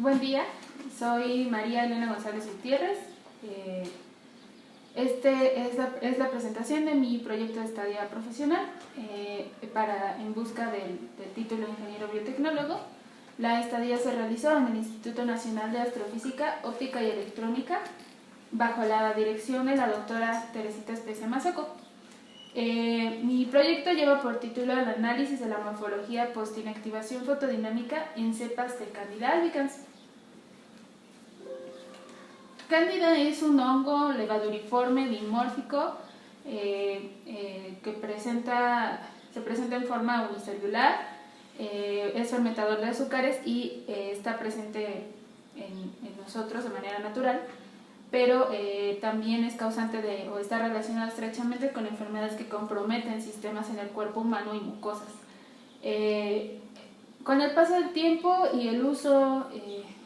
Buen día, soy María Elena González Gutiérrez. Es la presentación de mi proyecto de estadía profesional en busca del título de ingeniero biotecnólogo. La estadía se realizó en el Instituto Nacional de Astrofísica, Óptica y Electrónica, bajo la dirección de la doctora Teresita Especia Mazaco. Mi proyecto lleva por título el análisis de la morfología post-inactivación fotodinámica en cepas de Candida albicans. Candida es un hongo levaduriforme dimórfico que se presenta en forma unicelular, es fermentador de azúcares y está presente en nosotros de manera natural, pero también es causante o está relacionado estrechamente con enfermedades que comprometen sistemas en el cuerpo humano y mucosas. Con el paso del tiempo y el uso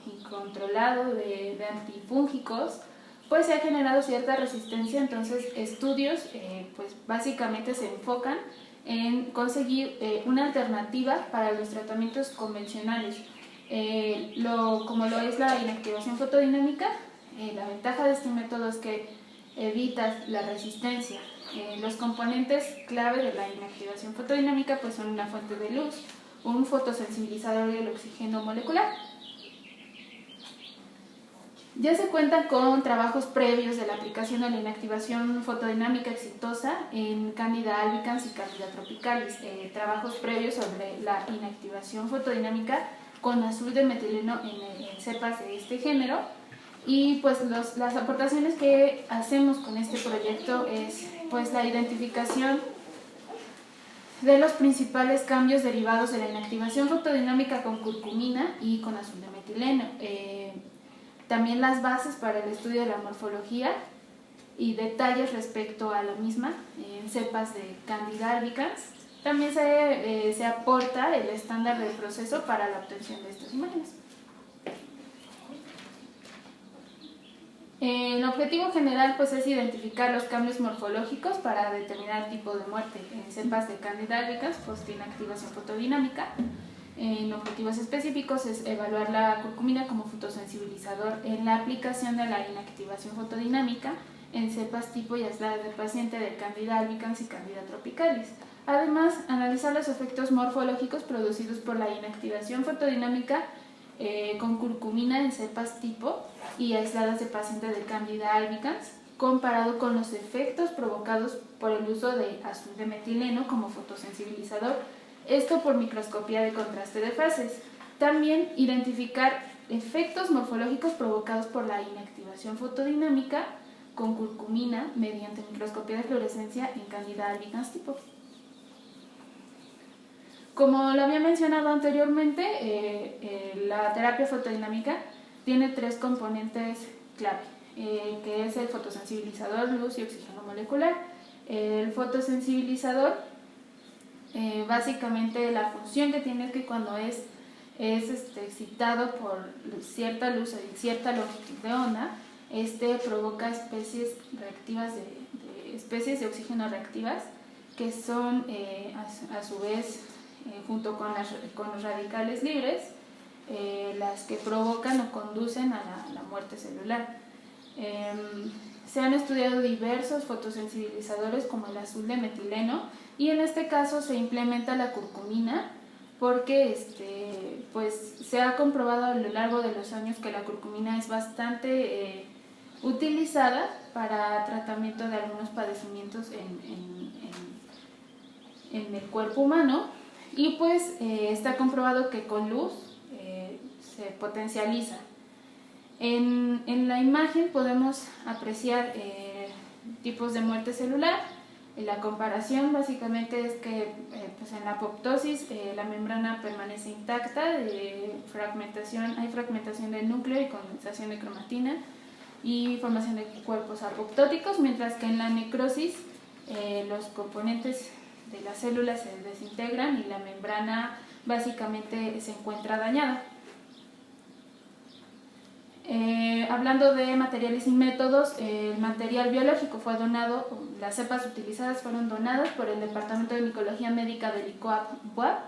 incontrolado de antifúngicos, pues se ha generado cierta resistencia. Entonces estudios pues básicamente se enfocan en conseguir una alternativa para los tratamientos convencionales, como lo es la inactivación fotodinámica. La ventaja de este método es que evita la resistencia. Los componentes clave de la inactivación fotodinámica pues son una fuente de luz, un fotosensibilizador y el oxígeno molecular. Ya se cuentan con trabajos previos de la aplicación de la inactivación fotodinámica exitosa en Candida albicans y Candida tropicalis, trabajos previos sobre la inactivación fotodinámica con azul de metileno en cepas de este género. Y pues las aportaciones que hacemos con este proyecto es pues la identificación de los principales cambios derivados de la inactivación fotodinámica con curcumina y con azul de metileno. También las bases para el estudio de la morfología y detalles respecto a la misma en cepas de Candida albicans. También se aporta el estándar del proceso para la obtención de estas imágenes. El objetivo general pues es identificar los cambios morfológicos para determinar el tipo de muerte en cepas de Candida albicans post inactivación fotodinámica. En objetivos específicos es evaluar la curcumina como fotosensibilizador en la aplicación de la inactivación fotodinámica en cepas tipo y aisladas del paciente de Candida albicans y Candida tropicalis. Además, analizar los efectos morfológicos producidos por la inactivación fotodinámica con curcumina en cepas tipo y aisladas de pacientes de Candida albicans, comparado con los efectos provocados por el uso de azul de metileno como fotosensibilizador, esto por microscopía de contraste de fases. También identificar efectos morfológicos provocados por la inactivación fotodinámica con curcumina mediante microscopía de fluorescencia en Candida albicans tipo. Como lo había mencionado anteriormente, la terapia fotodinámica tiene tres componentes clave, que es el fotosensibilizador, luz y oxígeno molecular. El fotosensibilizador, básicamente la función que tiene es que cuando es excitado por cierta luz y cierta longitud de onda, provoca especies reactivas especies de oxígeno reactivas, que son a su vez junto con los radicales libres, las que provocan o conducen a la muerte celular. Se han estudiado diversos fotosensibilizadores como el azul de metileno, y en este caso se implementa la curcumina porque pues se ha comprobado a lo largo de los años que la curcumina es bastante utilizada para tratamiento de algunos padecimientos en el cuerpo humano, y pues está comprobado que con luz se potencializa. En la imagen podemos apreciar tipos de muerte celular. La comparación básicamente es que pues en la apoptosis la membrana permanece intacta, hay fragmentación del núcleo y condensación de cromatina y formación de cuerpos apoptóticos, mientras que en la necrosis los componentes de las células se desintegran y la membrana básicamente se encuentra dañada. Hablando de materiales y métodos, el material biológico fue donado, las cepas utilizadas fueron donadas por el Departamento de Micología Médica del ICOAP-BUAP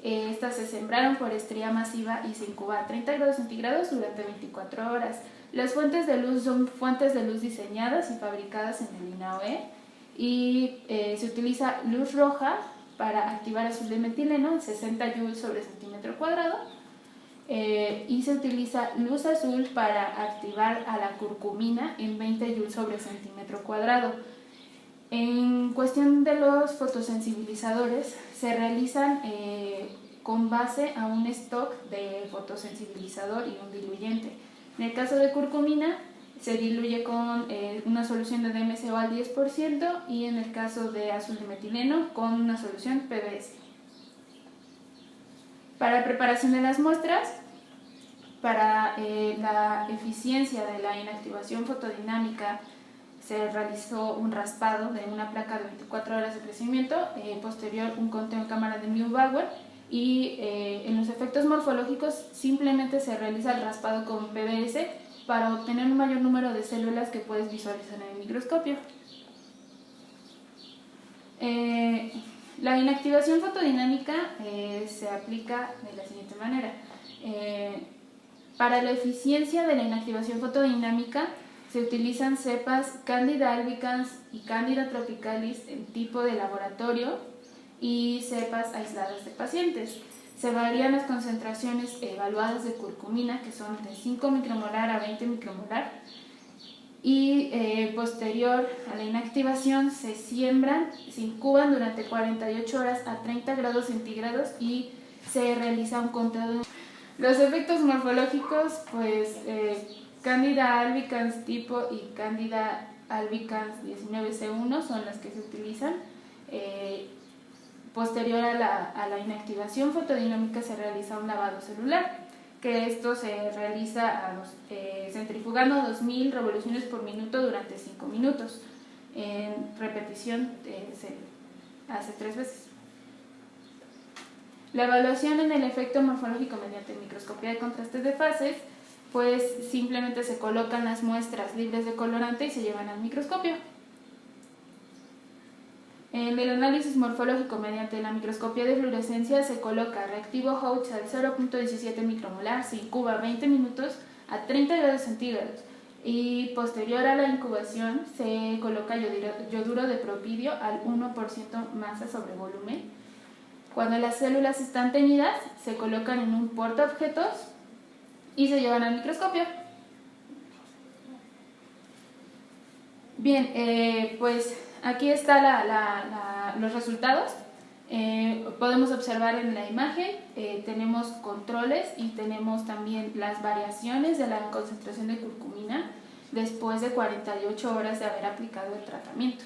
Estas se sembraron por estría masiva y se incuba a 30 grados centígrados durante 24 horas. Las fuentes de luz son fuentes de luz diseñadas y fabricadas en el INAOE y se utiliza luz roja para activar azul de metileno en 60 joules sobre centímetro cuadrado y se utiliza luz azul para activar a la curcumina en 20 joules sobre centímetro cuadrado. En cuestión de los fotosensibilizadores, se realizan con base a un stock de fotosensibilizador y un diluyente. En el caso de curcumina, se diluye con una solución de DMSO al 10% y en el caso de azul de metileno con una solución PBS. Para preparación de las muestras, para la eficiencia de la inactivación fotodinámica, se realizó un raspado de una placa de 24 horas de crecimiento, posterior un conteo en cámara de Neubauer y en los efectos morfológicos simplemente se realiza el raspado con PBS para obtener un mayor número de células que puedes visualizar en el microscopio. La inactivación fotodinámica se aplica de la siguiente manera. Para la eficiencia de la inactivación fotodinámica se utilizan cepas Candida albicans y Candida tropicalis en tipo de laboratorio y cepas aisladas de pacientes. Se varían las concentraciones evaluadas de curcumina, que son de 5 micromolar a 20 micromolar, y posterior a la inactivación se siembran, se incuban durante 48 horas a 30 grados centígrados y se realiza un conteo. Los efectos morfológicos, pues Candida albicans tipo y Candida albicans 19C1 son las que se utilizan. Posterior a la inactivación fotodinámica se realiza un lavado celular, que esto se realiza centrifugando 2000 revoluciones por minuto durante 5 minutos. En repetición se hace 3 veces. La evaluación en el efecto morfológico mediante microscopía de contraste de fases, pues simplemente se colocan las muestras libres de colorante y se llevan al microscopio. En el análisis morfológico mediante la microscopía de fluorescencia se coloca reactivo Hoechst al 0.17 micromolar, se incuba 20 minutos a 30 grados centígrados y posterior a la incubación se coloca yoduro de propidio al 1% masa sobre volumen. Cuando las células están teñidas se colocan en un portaobjetos y se llevan al microscopio. Bien, pues aquí están los resultados. Podemos observar en la imagen, tenemos controles y tenemos también las variaciones de la concentración de curcumina después de 48 horas de haber aplicado el tratamiento.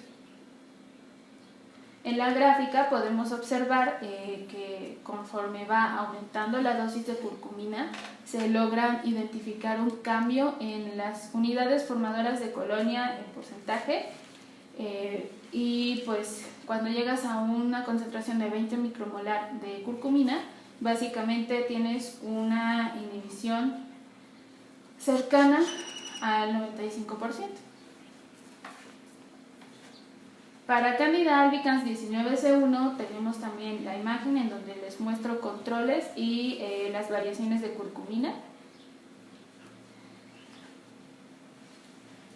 En la gráfica podemos observar que conforme va aumentando la dosis de curcumina, se logra identificar un cambio en las unidades formadoras de colonia en porcentaje y pues cuando llegas a una concentración de 20 micromolar de curcumina, básicamente tienes una inhibición cercana al 95%. Para Candida albicans 19C1 tenemos también la imagen en donde les muestro controles y las variaciones de curcumina.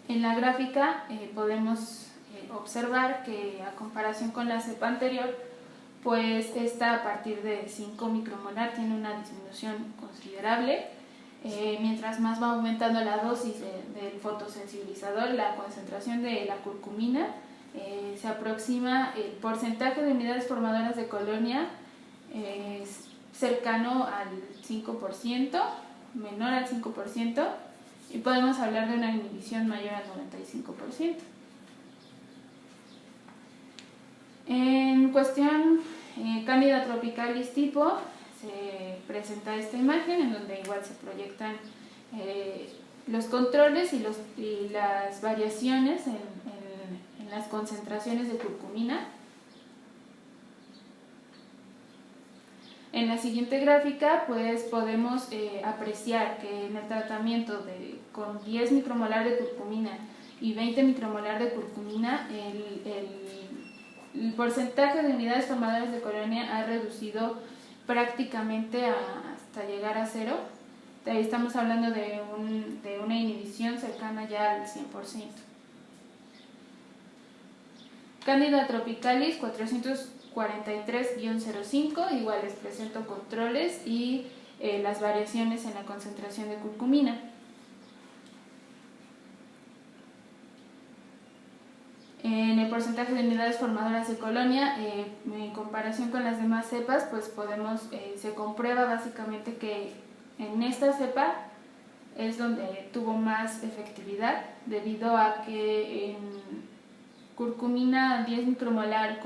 En la gráfica podemos observar que a comparación con la cepa anterior, pues esta a partir de 5 micromolar tiene una disminución considerable. Mientras más va aumentando la dosis del fotosensibilizador, la concentración de la curcumina se aproxima el porcentaje de unidades formadoras de colonia cercano al 5%, menor al 5%, y podemos hablar de una inhibición mayor al 95%. En cuestión Candida tropicalis tipo, se presenta esta imagen en donde igual se proyectan los controles y las variaciones en las concentraciones de curcumina. En la siguiente gráfica pues podemos apreciar que en el tratamiento con 10 micromolar de curcumina y 20 micromolar de curcumina el porcentaje de unidades formadoras de colonia ha reducido prácticamente hasta llegar a cero. Ahí estamos hablando de una inhibición cercana ya al 100%. Candida tropicalis 443-05, igual les presento controles y las variaciones en la concentración de curcumina. En el porcentaje de unidades formadoras de colonia, en comparación con las demás cepas, pues se comprueba básicamente que en esta cepa es donde tuvo más efectividad, debido a que en curcumina 10 micromolar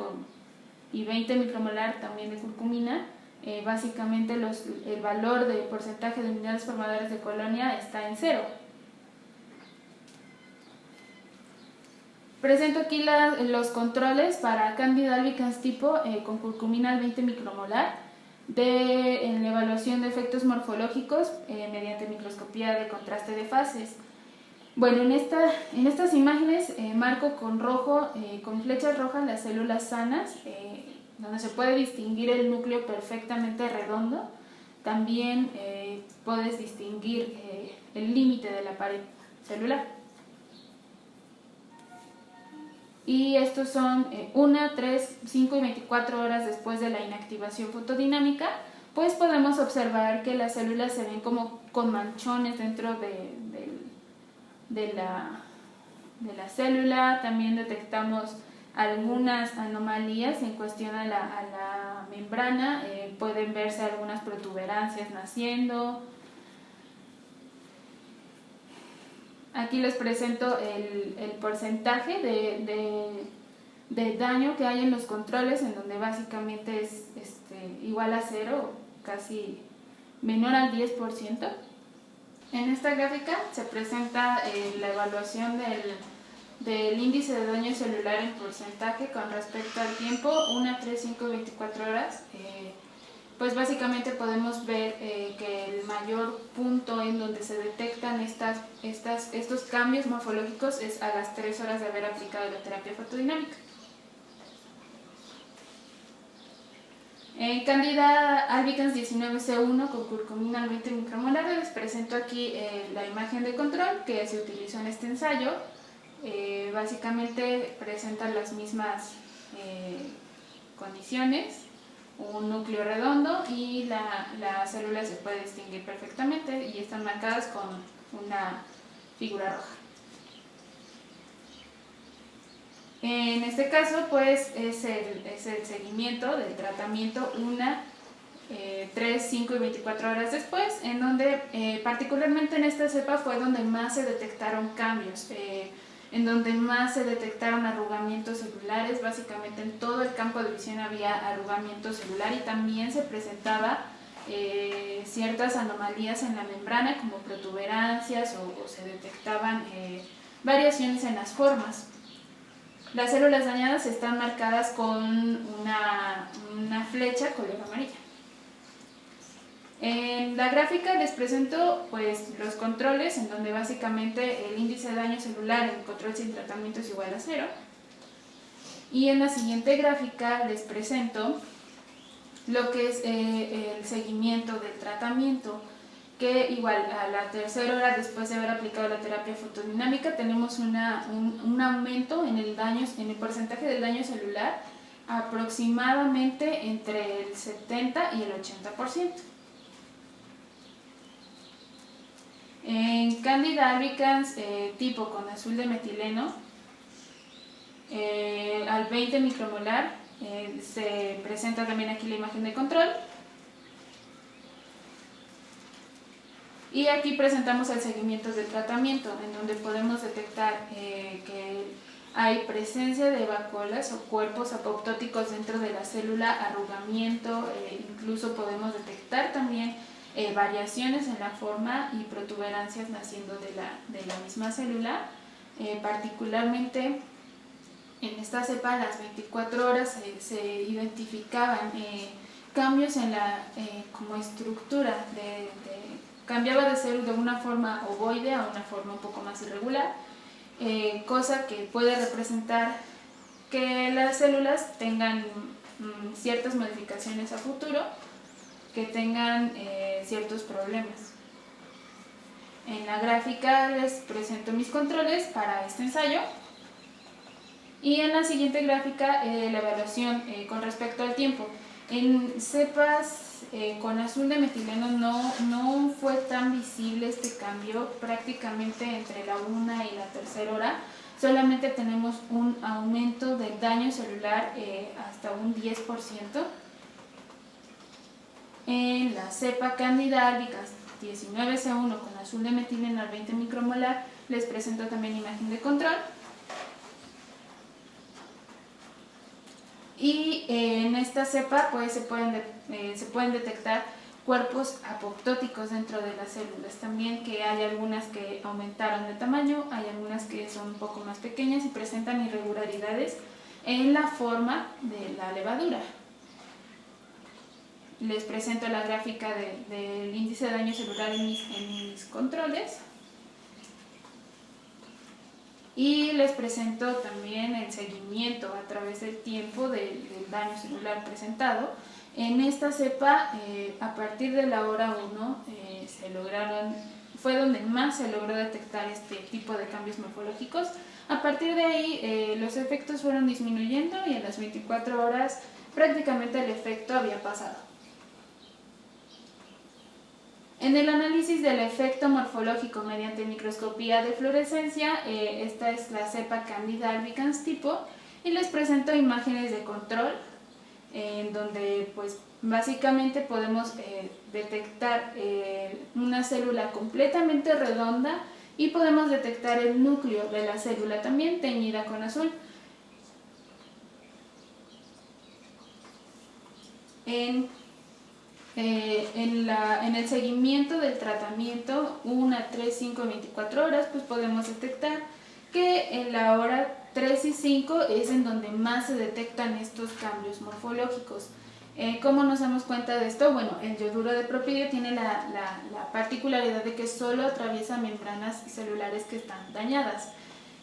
y 20 micromolar también de curcumina, básicamente el valor de porcentaje de unidades formadoras de colonia está en 0. Presento aquí los controles para Candida albicans tipo con curcumina al 20 micromolar en la evaluación de efectos morfológicos mediante microscopía de contraste de fases. Bueno, en estas imágenes marco con rojo, con flechas rojas, las células sanas, donde se puede distinguir el núcleo perfectamente redondo. También puedes distinguir el límite de la pared celular. Y estos son 1, 3, 5 y 24 horas después de la inactivación fotodinámica, pues podemos observar que las células se ven como con manchones dentro de la célula. También detectamos algunas anomalías en cuestión a la membrana, pueden verse algunas protuberancias naciendo. Aquí les presento el porcentaje de daño que hay en los controles, en donde básicamente es igual a 0, casi menor al 10%. En esta gráfica se presenta la evaluación del índice de daño celular en porcentaje con respecto al tiempo, 1, 3, 5 y 24 horas. Pues básicamente podemos ver que el mayor punto en donde se detectan estos cambios morfológicos es a las 3 horas de haber aplicado la terapia fotodinámica. Candida albicans 19C1 con curcumina al 20 micromolar. Les presento aquí la imagen de control que se utilizó en este ensayo. Básicamente presentan las mismas condiciones, un núcleo redondo y la célula se puede distinguir perfectamente y están marcadas con una figura roja. En este caso, pues es el seguimiento del tratamiento 3, 5 y 24 horas después, en donde particularmente en esta cepa fue donde más se detectaron cambios, en donde más se detectaron arrugamientos celulares. Básicamente en todo el campo de visión había arrugamiento celular y también se presentaba ciertas anomalías en la membrana, como protuberancias o se detectaban variaciones en las formas. Las células dañadas están marcadas con una flecha color amarilla. En la gráfica les presento pues los controles, en donde básicamente el índice de daño celular en control sin tratamiento es igual a 0. Y en la siguiente gráfica les presento lo que es el seguimiento del tratamiento, que igual a la tercera hora después de haber aplicado la terapia fotodinámica tenemos un aumento en el porcentaje del daño celular aproximadamente entre el 70 y el 80%. En Candida albicans tipo con azul de metileno al 20 micromolar se presenta también aquí la imagen de control. Y aquí presentamos el seguimiento del tratamiento, en donde podemos detectar que hay presencia de vacuolas o cuerpos apoptóticos dentro de la célula, arrugamiento, incluso podemos detectar también variaciones en la forma y protuberancias naciendo de la misma célula. Particularmente en esta cepa, a las 24 horas se identificaban cambios en la como estructura cambiaba de ser de una forma ovoide a una forma un poco más irregular, cosa que puede representar que las células tengan ciertas modificaciones a futuro. que tengan ciertos problemas. En la gráfica les presento mis controles para este ensayo. Y en la siguiente gráfica la evaluación con respecto al tiempo. En cepas con azul de metileno no fue tan visible este cambio, prácticamente entre la 1 y la 3.ª hora. Solamente tenemos un aumento del daño celular hasta un 10%. En la cepa Candida albicans 19C1 con azul de metileno al 20 micromolar les presento también imagen de control. Y en esta cepa pues, se pueden detectar cuerpos apoptóticos dentro de las células. También que hay algunas que aumentaron de tamaño, hay algunas que son un poco más pequeñas y presentan irregularidades en la forma de la levadura. Les presento la gráfica del índice de daño celular en mis controles. Y les presento también el seguimiento a través del tiempo del daño celular presentado. En esta cepa, a partir de la hora 1, fue donde más se logró detectar este tipo de cambios morfológicos. A partir de ahí, los efectos fueron disminuyendo y en las 24 horas prácticamente el efecto había pasado. En el análisis del efecto morfológico mediante microscopía de fluorescencia, esta es la cepa Candida albicans tipo, y les presento imágenes de control, en donde pues básicamente podemos detectar una célula completamente redonda y podemos detectar el núcleo de la célula también teñida con azul. En el seguimiento del tratamiento 1, 3, 5 y 24 horas, pues podemos detectar que en la hora 3 y 5 es en donde más se detectan estos cambios morfológicos. ¿Cómo nos damos cuenta de esto? Bueno, el yoduro de propidio tiene la particularidad de que solo atraviesa membranas celulares que están dañadas.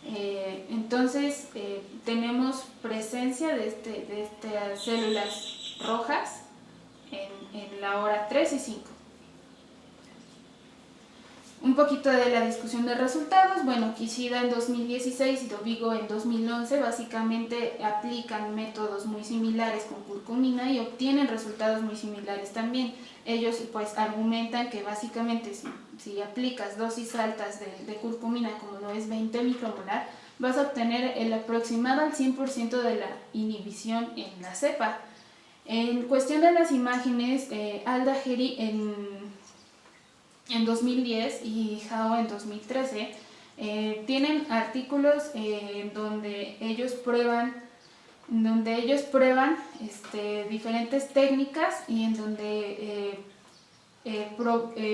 Entonces, tenemos presencia de estas células rojas en la hora 3 y 5. Un poquito de la discusión de resultados. Bueno, Kishida en 2016 y Dovigo en 2011 básicamente aplican métodos muy similares con curcumina y obtienen resultados muy similares también. Ellos pues argumentan que básicamente si aplicas dosis altas de curcumina, como lo es 20 micromolar, vas a obtener el aproximado al 100% de la inhibición en la cepa. En cuestión de las imágenes, Al-Daheri en 2010 y Hao en 2013 tienen artículos donde ellos prueban diferentes técnicas y en donde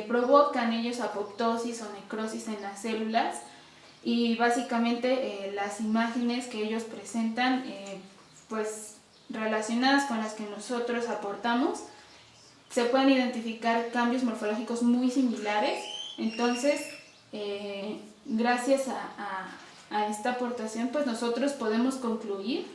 provocan ellos apoptosis o necrosis en las células, y básicamente las imágenes que ellos presentan pues relacionadas con las que nosotros aportamos, se pueden identificar cambios morfológicos muy similares. Entonces, gracias a esta aportación, pues nosotros podemos concluir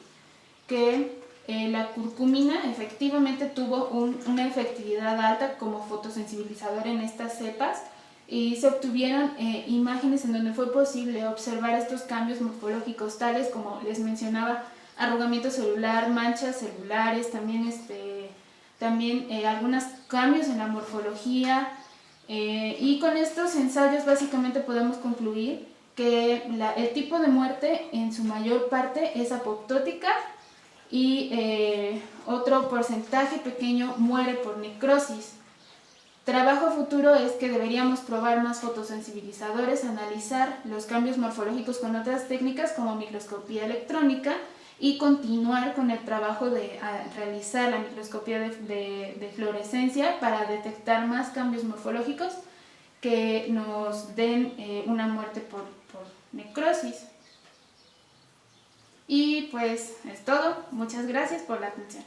que la curcumina efectivamente tuvo una efectividad alta como fotosensibilizador en estas cepas, y se obtuvieron imágenes en donde fue posible observar estos cambios morfológicos, tales como les mencionaba, arrugamiento celular, manchas celulares, también algunos cambios en la morfología, y con estos ensayos básicamente podemos concluir que el tipo de muerte en su mayor parte es apoptótica y otro porcentaje pequeño muere por necrosis. Trabajo futuro es que deberíamos probar más fotosensibilizadores, analizar los cambios morfológicos con otras técnicas como microscopía electrónica y continuar con el trabajo de realizar la microscopía de fluorescencia para detectar más cambios morfológicos que nos den una muerte por necrosis. Y pues es todo. Muchas gracias por la atención.